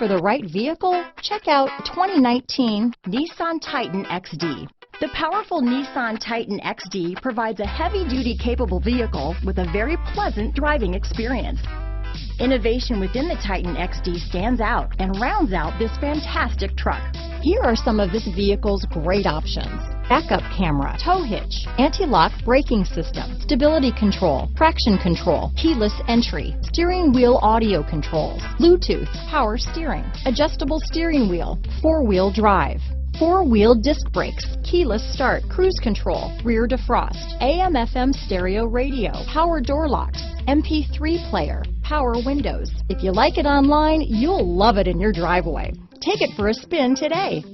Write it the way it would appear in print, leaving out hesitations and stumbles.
for the right vehicle? Check out 2019 Nissan Titan XD. The powerful Nissan Titan XD provides a heavy-duty capable vehicle with a very pleasant driving experience. Innovation within the Titan XD stands out and rounds out this fantastic truck. Here are some of this vehicle's great options: backup camera, tow hitch, anti-lock braking system, stability control, traction control, keyless entry, steering wheel audio controls, Bluetooth, power steering, adjustable steering wheel, four-wheel drive, four-wheel disc brakes, keyless start, cruise control, rear defrost, AM/FM stereo radio, power door locks, MP3 player, power windows. If you like it online, you'll love it in your driveway. Take it for a spin today.